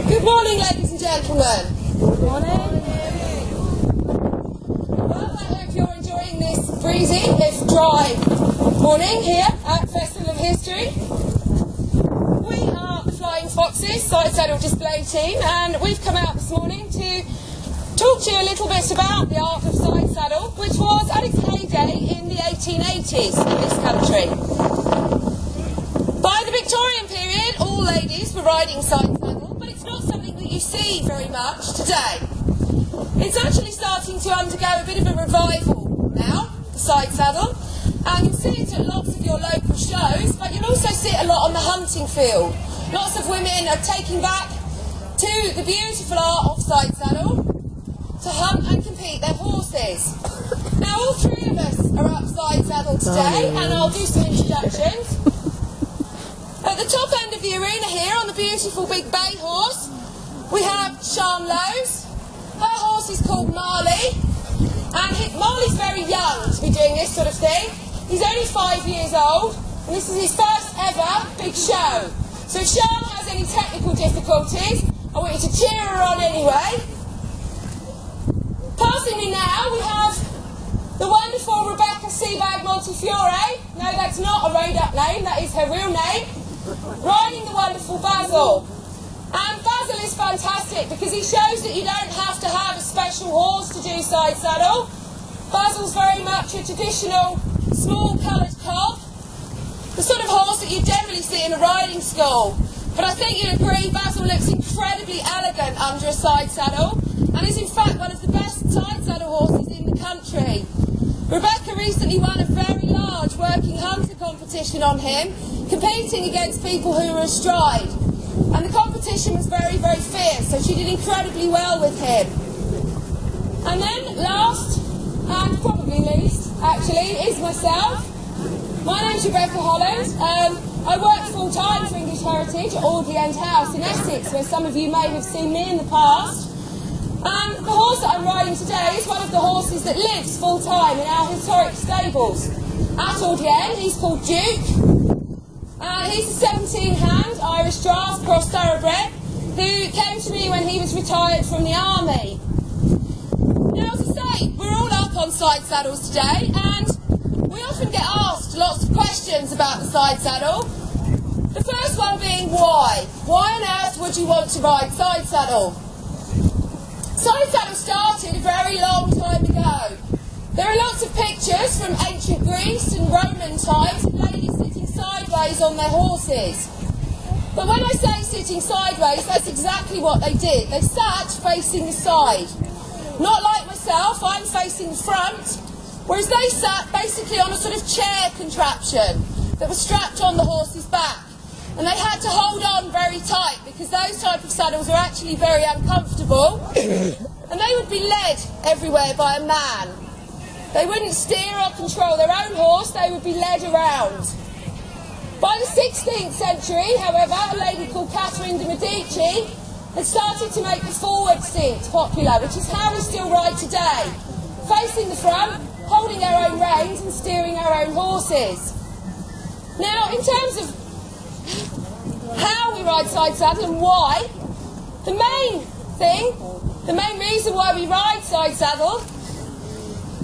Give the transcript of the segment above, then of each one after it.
Good morning, ladies and gentlemen. Good morning. Well, I hope you're enjoying this breezy, this dry morning here at Festival of History. We are the Flying Foxes, Side Saddle Display Team, and we've come out this morning to talk to you a little bit about the art of side saddle, which was at its heyday in the 1880s in this country. By the Victorian period, all ladies were riding side saddle, but it's not something that you see very much today. It's actually starting to undergo a bit of a revival now, the side saddle, and you'll see it at lots of your local shows, but you'll also see it a lot on the hunting field. Lots of women are taking back to the beautiful art of side saddle to hunt and compete their horses. Now, all three of us are up side saddle today, and I'll do some introductions. At the top end of the arena here, on the beautiful big bay horse, we have Sian Lowes. Her horse is called Marley, and Marley's very young to be doing this sort of thing. He's only 5 years old, and this is his first ever big show. So if Sian has any technical difficulties, I want you to cheer her on anyway. Passing me now, we have the wonderful Rebecca Seabag Montefiore. No, that's not a made-up name, that is her real name. Riding the wonderful Basil. And Basil is fantastic because he shows that you don't have to have a special horse to do side saddle. Basil's very much a traditional small coloured cob, the sort of horse that you generally see in a riding school. But I think you'll agree Basil looks incredibly elegant under a side saddle and is in fact one of the best side saddle horses in the country. Rebecca recently won a very large working hunter competition on him, competing against people who were astride. And the competition was very, very fierce, so she did incredibly well with him. And then last, and probably least, actually, is myself. My name's Rebecca Holland. I work full-time for English Heritage at Audley End House in Essex, where some of you may have seen me in the past. And the horse that I'm riding today is one of the horses that lives full-time in our historic stables at Audley End. He's called Duke. He's a 17-hand Irish Draught Cross Thoroughbred who came to me when he was retired from the army. Now, as I say, we're all up on side saddles today, and we often get asked lots of questions about the side saddle. The first one being why? Why on earth would you want to ride side saddle? Side saddle started a very long time ago. There are lots of pictures from ancient Greece and Roman times of ladies sitting sideways on their horses. But when I say sitting sideways, that's exactly what they did. They sat facing the side. Not like myself, I'm facing the front, whereas they sat basically on a sort of chair contraption that was strapped on the horse's back. And they had to hold on very tight because those type of saddles are actually very uncomfortable. And they would be led everywhere by a man. They wouldn't steer or control their own horse, they would be led around. By the 16th century, however, a lady called Catherine de Medici had started to make the forward seat popular, which is how we still ride today. Facing the front, holding our own reins and steering our own horses. Now, in terms of how we ride side saddle and why, the main reason why we ride side saddle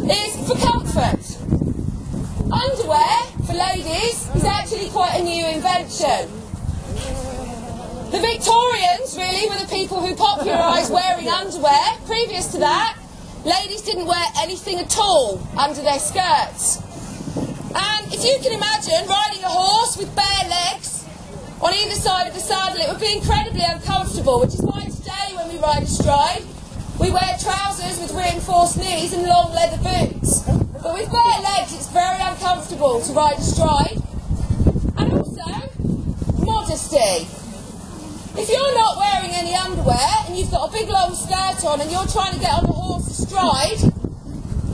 is for comfort. Underwear for ladies is actually quite a new invention. The Victorians really were the people who popularised wearing underwear. Previous to that, ladies didn't wear anything at all under their skirts. And if you can imagine riding a horse with bare legs on either side of the saddle, it would be incredibly uncomfortable, which is why today when we ride astride, we wear trousers with reinforced knees and long leather boots. But with bare legs, it's very uncomfortable to ride astride. And also, modesty. If you're not wearing any underwear and you've got a big long skirt on and you're trying to get on the horse astride,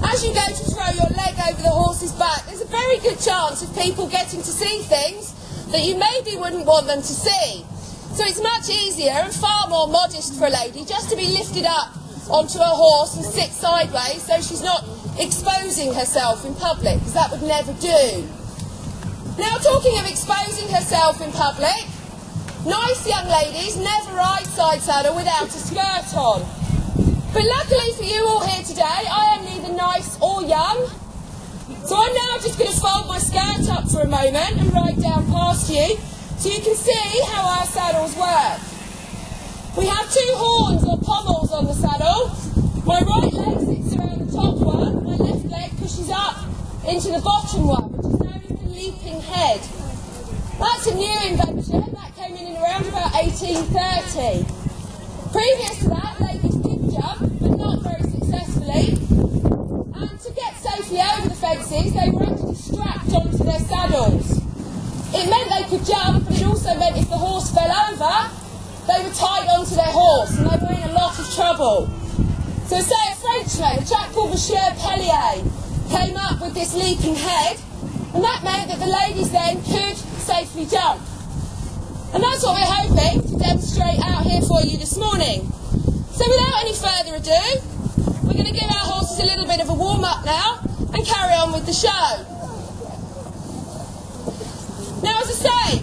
as you go to throw your leg over the horse's back, there's a very good chance of people getting to see things that you maybe wouldn't want them to see. So it's much easier and far more modest for a lady just to be lifted up onto her horse and sit sideways so she's not exposing herself in public, because that would never do. Now, talking of exposing herself in public, nice young ladies never ride side saddle without a skirt on. But luckily for you all here today, I am neither nice or young. So I'm now just going to fold my skirt up for a moment and ride down past you so you can see how our saddles work. We have two horns or pommels on the saddle. My right leg sits around the top one, my left leg pushes up into the bottom one, which is known as the leaping head. That's a new invention, that came in around about 1830. Previous to that, ladies did jump, but not very successfully. And to get safely over the fences, they were actually strapped onto their saddles. It meant they could jump, but it also meant if the horse fell over, they were tied onto their horse and they were in a lot of trouble. So say a Frenchman, a chap called Monsieur Pellier, came up with this leaping head, and that meant that the ladies then could safely jump. And that's what we're hoping to demonstrate out here for you this morning. So without any further ado, we're going to give our horses a little bit of a warm-up now and carry on with the show. Now, as I say,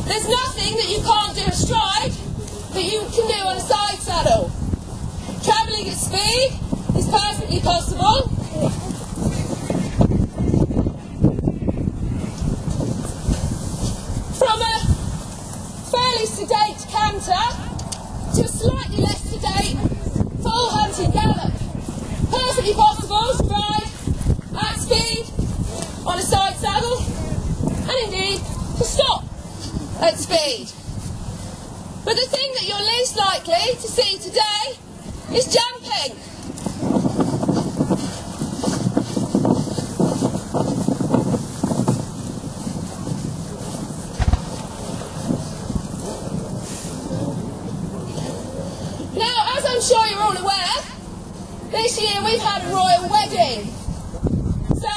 there's nothing that you can't do astride that you can do on a side saddle. Travelling at speed is perfectly possible. From a fairly sedate canter to a slightly less sedate full hunting gallop. Perfectly possible to ride at speed on a side saddle and indeed to stop at speed. But the thing that you're least likely to see today is jumping. Now, as I'm sure you're all aware, this year we've had a royal wedding. So,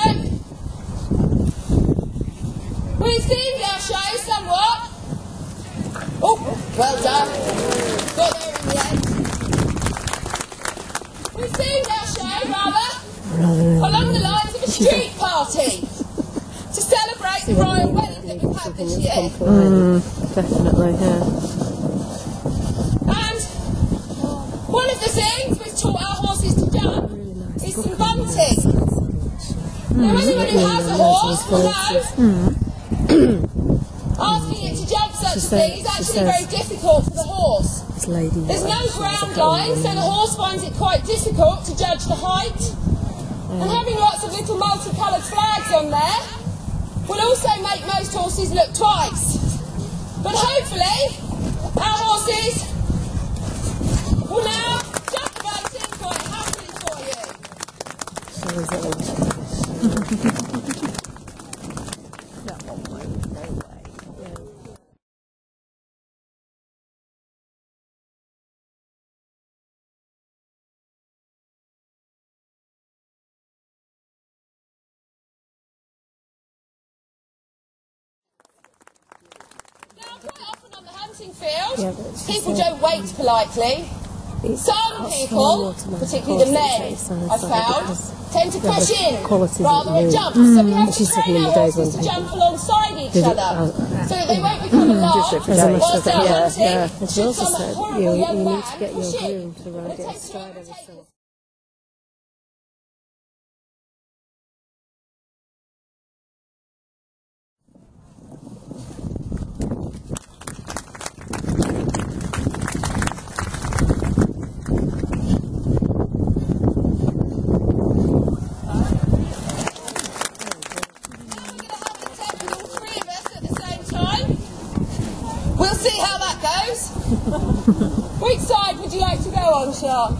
we've themed our show somewhat. Oh, well done. Got there in the end. We've themed our show, rather, along the lines of a street party to celebrate the royal wedding that we've had this year. Definitely, yeah. And one of the things we've taught our horses to jump is some bunting. Now, anyone who has a horse will know asking it to jump such a thing is actually very difficult for the horse. There's no ground line, so the horse finds it quite difficult to judge the height. And having lots of little multicoloured flags on there will also make most horses look twice. But hopefully, our horses will now jump the bunting quite happily for you. Quite often on the hunting field, people don't wait politely. Some people, particularly the men, I've found, tend to push in rather than jump. So we have to train our horses to jump alongside each other so that they won't become alarmed whilst they're hunting. Should some horrible young man push in. It takes forever to take us. We'll see how that goes. Which side would you like to go on, Sharp?